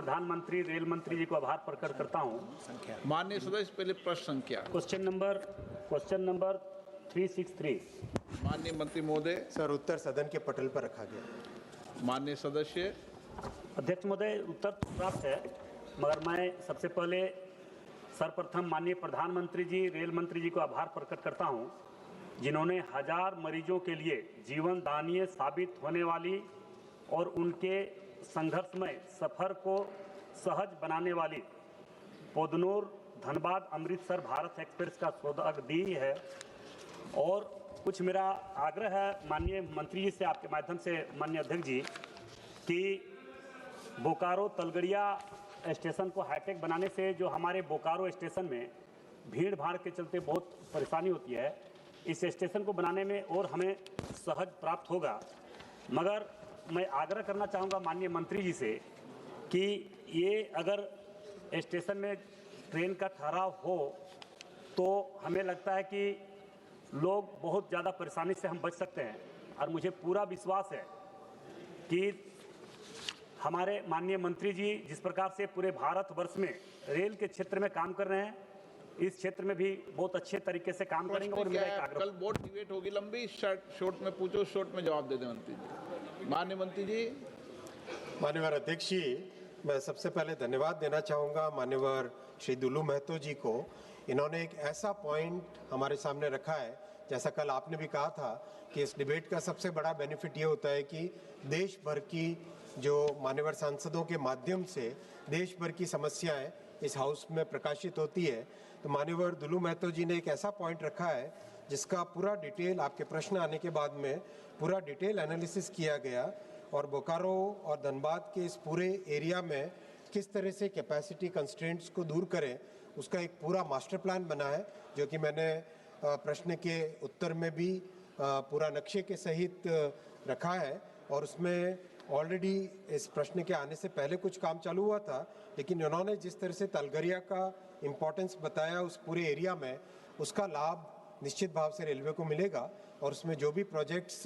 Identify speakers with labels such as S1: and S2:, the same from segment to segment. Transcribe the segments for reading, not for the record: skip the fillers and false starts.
S1: प्रधानमंत्री रेल मंत्री जी को आभार प्रकट करता हूं।
S2: माननीय सदस्य, पहले प्रश्न संख्या।
S1: Question number 363।
S2: माननीय मंत्री महोदय।
S3: सर, उत्तर सदन के पटल पर रखा गया।
S2: माननीय सदस्य।
S1: अध्यक्ष महोदय, उत्तर प्राप्त है, मगर मैं सबसे पहले सर्वप्रथम माननीय प्रधानमंत्री जी रेल मंत्री जी को आभार प्रकट करता हूं, जिन्होंने 1000 मरीजों के लिए जीवन दानीय साबित होने वाली और उनके संघर्षमय सफर को सहज बनाने वाली पोदनूर धनबाद अमृतसर भारत एक्सप्रेस का सौभाग्य दी है। और कुछ मेरा आग्रह है माननीय मंत्री जी से, आपके माध्यम से माननीय अध्यक्ष जी, कि बोकारो तलगड़िया स्टेशन को हाईटेक बनाने से जो हमारे बोकारो स्टेशन में भीड़ भाड़ के चलते बहुत परेशानी होती है, इस स्टेशन को बनाने में और हमें सहज प्राप्त होगा। मगर मैं आग्रह करना चाहूँगा माननीय मंत्री जी से कि ये अगर स्टेशन में ट्रेन का ठहराव हो तो हमें लगता है कि लोग बहुत ज़्यादा परेशानी से हम बच सकते हैं। और मुझे पूरा विश्वास है कि हमारे माननीय मंत्री जी जिस प्रकार से पूरे भारतवर्ष में रेल के क्षेत्र में काम कर रहे हैं, इस क्षेत्र में भी बहुत अच्छे तरीके से काम करेंगे। और मेरा एक आग्रह,
S2: कल बहुत डिबेट होगी लंबी, शॉर्ट में पूछो, शॉर्ट में जवाब दे दें मंत्री जी। माननीय मंत्री जी।
S3: मान्यवर अध्यक्ष जी, मैं सबसे पहले धन्यवाद देना चाहूँगा मान्यवर श्री दुल्लू महतो जी को। इन्होंने एक ऐसा पॉइंट हमारे सामने रखा है, जैसा कल आपने भी कहा था कि इस डिबेट का सबसे बड़ा बेनिफिट ये होता है कि देश भर की जो मान्यवर सांसदों के माध्यम से देश भर की समस्याएं इस हाउस में प्रकाशित होती है। तो मान्यवर दुल्लू महतो जी ने एक ऐसा पॉइंट रखा है जिसका पूरा डिटेल, आपके प्रश्न आने के बाद में पूरा डिटेल एनालिसिस किया गया और बोकारो और धनबाद के इस पूरे एरिया में किस तरह से कैपेसिटी कंस्ट्रेंट्स को दूर करें, उसका एक पूरा मास्टर प्लान बना है, जो कि मैंने प्रश्न के उत्तर में भी पूरा नक्शे के सहित रखा है। और उसमें ऑलरेडी इस प्रश्न के आने से पहले कुछ काम चालू हुआ था, लेकिन उन्होंने जिस तरह से तलगरिया का इम्पोर्टेंस बताया उस पूरे एरिया में, उसका लाभ निश्चित भाव से रेलवे को मिलेगा। और उसमें जो भी प्रोजेक्ट्स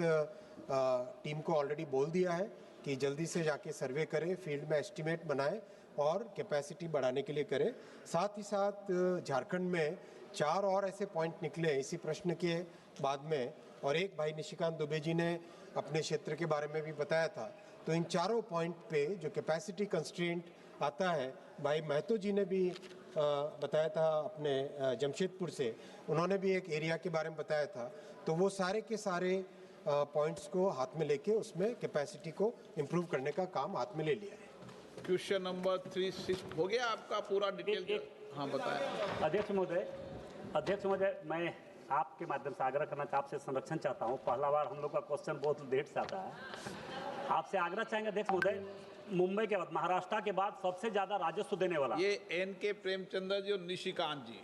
S3: टीम को ऑलरेडी बोल दिया है कि जल्दी से जाके सर्वे करें, फील्ड में एस्टिमेट बनाएं और कैपेसिटी बढ़ाने के लिए करें। साथ ही साथ झारखंड में 4 और ऐसे पॉइंट निकले इसी प्रश्न के बाद में, और एक भाई निशिकांत दुबे जी ने अपने क्षेत्र के बारे में भी बताया था। तो इन चारों पॉइंट पे जो कैपेसिटी कंस्ट्रेंट आता है, भाई महतो जी ने भी बताया था अपने जमशेदपुर से, उन्होंने भी एक एरिया के बारे में बताया था। तो वो सारे के सारे पॉइंट्स को हाथ में लेके उसमें कैपेसिटी को इम्प्रूव करने का काम हाथ में ले लिया है।
S2: क्वेश्चन नंबर 36 हो गया आपका पूरा डिटेल? हाँ बताया।
S1: अध्यक्ष महोदय, मैं आपके माध्यम से आग्रह करना आपसे संरक्षण चाहता हूँ। पहला बार हम लोग का क्वेश्चन बहुत लेट से आता है। आपसे आग्रह चाहेंगे अध्यक्ष महोदय, मुंबई के बाद महाराष्ट्र के बाद सबसे ज्यादा राजस्व देने वाला,
S2: ये एन.के. प्रेमचंद्र जी और निशिकांत जी।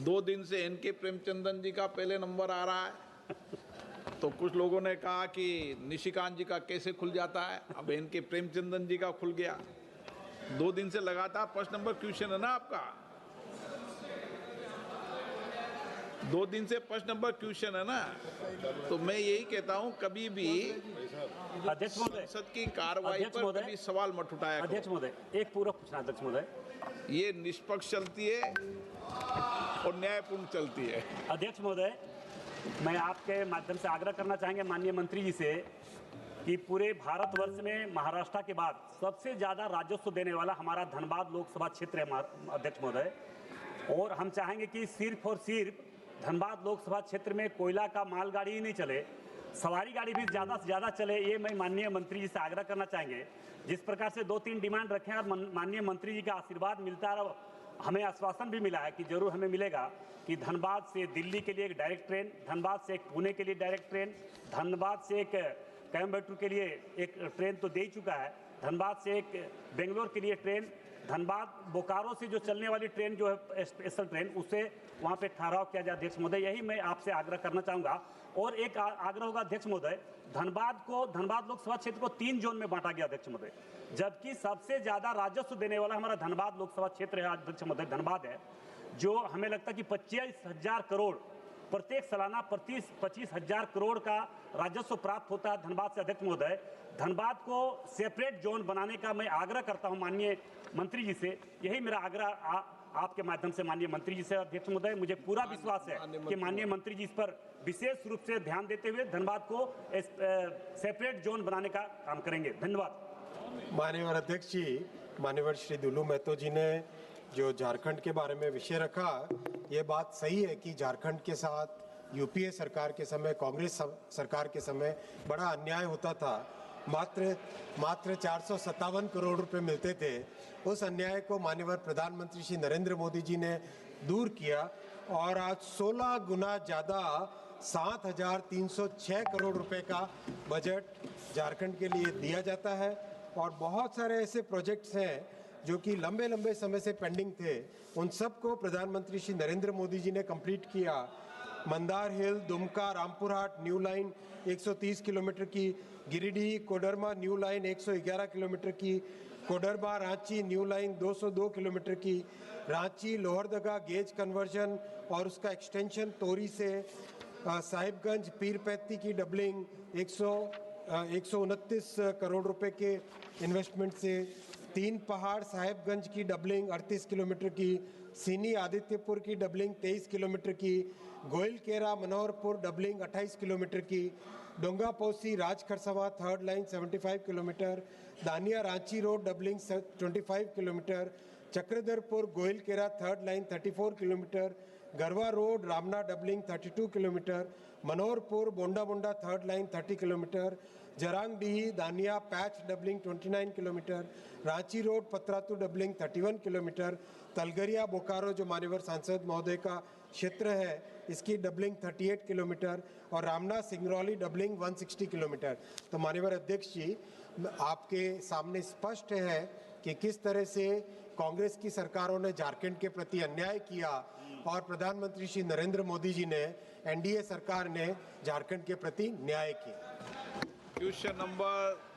S2: 2 दिन से एन.के. प्रेमचंद्रन जी का पहले नंबर आ रहा है, तो कुछ लोगों ने कहा कि निशिकांत जी का कैसे खुल जाता है, अब एन.के. प्रेमचंद्रन जी का खुल गया। 2 दिन से लगातार प्रश्न नंबर क्वेश्चन है ना आपका, 2 दिन से प्रश्न नंबर क्वेश्चन है ना। तो मैं यही कहता हूं, कभी भी
S1: अध्यक्ष महोदय
S2: संसद की कार्रवाई पर कभी सवाल मत उठाया करो।
S1: अध्यक्ष महोदय, एक पूरा पूछना अध्यक्ष महोदय।
S2: ये निष्पक्ष चलती है और न्यायपूर्ण चलती है।
S1: अध्यक्ष महोदय, मैं आपके माध्यम से आग्रह करना चाहेंगे माननीय मंत्री जी से कि पूरे भारतवर्ष में महाराष्ट्र के बाद सबसे ज़्यादा राजस्व देने वाला हमारा धनबाद लोकसभा क्षेत्र है अध्यक्ष महोदय। और हम चाहेंगे कि सिर्फ और सिर्फ धनबाद लोकसभा क्षेत्र में कोयला का मालगाड़ी ही नहीं चले, सवारी गाड़ी भी ज़्यादा से ज़्यादा चले। ये मैं माननीय मंत्री जी से आग्रह करना चाहेंगे। जिस प्रकार से 2-3 डिमांड रखे हैं और माननीय मंत्री जी का आशीर्वाद मिलता है, हमें आश्वासन भी मिला है कि जरूर हमें मिलेगा कि धनबाद से दिल्ली के लिए एक डायरेक्ट ट्रेन, धनबाद से एक पुणे के लिए डायरेक्ट ट्रेन, धनबाद से एक कोयम्बटूर के लिए एक ट्रेन तो दे ही चुका है, धनबाद से एक बेंगलोर के लिए ट्रेन, धनबाद बोकारो से जो चलने वाली ट्रेन जो है स्पेशल ट्रेन, उससे वहाँ पे ठहराव किया जाए अध्यक्ष महोदय। यही मैं आपसे आग्रह करना चाहूँगा। और एक आग्रह होगा अध्यक्ष महोदय, धनबाद लोकसभा क्षेत्र को 3 जोन में बांटा गया अध्यक्ष महोदय, जबकि सबसे ज़्यादा राजस्व देने वाला हमारा धनबाद लोकसभा क्षेत्र है अध्यक्ष महोदय, धनबाद है, जो हमें लगता है कि 25,000 करोड़ प्रत्येक सालाना 25,000 करोड़ का राजस्व प्राप्त होता है धनबाद से। अध्यक्ष महोदय, धनबाद को सेपरेट जोन बनाने का मैं आग्रह करता हूं माननीय मंत्री जी से। यही मेरा आग्रह आपके माध्यम से माननीय मंत्री जी से। अध्यक्ष महोदय, मुझे पूरा विश्वास है कि माननीय मंत्री जी इस पर विशेष रूप से ध्यान देते हुए धनबाद को सेपरेट जोन बनाने का काम करेंगे। धन्यवाद।
S3: माननीय अध्यक्ष जी, माननीय श्री दुल्लू महतो जी ने जो झारखंड के बारे में विषय रखा, ये बात सही है कि झारखंड के साथ यूपीए सरकार के समय, कांग्रेस सरकार के समय बड़ा अन्याय होता था। मात्र 457 करोड़ रुपए मिलते थे। उस अन्याय को माननीय प्रधानमंत्री श्री नरेंद्र मोदी जी ने दूर किया और आज 16 गुना ज़्यादा 7,306 करोड़ रुपए का बजट झारखंड के लिए दिया जाता है। और बहुत सारे ऐसे प्रोजेक्ट्स हैं जो कि लंबे समय से पेंडिंग थे, उन सबको प्रधानमंत्री श्री नरेंद्र मोदी जी ने कंप्लीट किया। Mandar hill, Dumka, Rampurhat new line 130 kilometre की, Giridih Koderma new line 111 kilometre की, Koderma Ranchi new line 202 kilometre की, रांची लोहरदगा गेज कन्वर्जन और उसका एक्सटेंशन तोरी से साहिबगंज पीरपैती की डबलिंग 129 करोड़ रुपए के इन्वेस्टमेंट से, तीन पहाड़ साहिबगंज की डबलिंग 38 किलोमीटर की, सीनी आदित्यपुर की डबलिंग 23 किलोमीटर की, गोयल केरा मनोहरपुर डबलिंग 28 किलोमीटर की, डोंगा पोसी राजखरसवा third line 75 kilometre, Dania Ranchi road doubling 25 kilometre, Chakradharpur Goilkera third line 34 kilometre, Garhwa road Ramna doubling 32 kilometre, Manoharpur Bonda Bonda third line 30 kilometre, Jarangdih Dania patch doubling 29 kilometre, Ranchi road Patratu doubling 31 kilometre, Talgaria Bokaro जो मान्यवर सांसद महोदय का क्षेत्र है, इसकी डबलिंग 38 किलोमीटर और रामना सिंगरौली डबलिंग 160 किलोमीटर। तो मान्यवर अध्यक्ष जी, आपके सामने स्पष्ट है कि किस तरह से कांग्रेस की सरकारों ने झारखंड के प्रति अन्याय किया और प्रधानमंत्री श्री नरेंद्र मोदी जी ने, एनडीए सरकार ने झारखंड के प्रति न्याय किया।
S2: Question number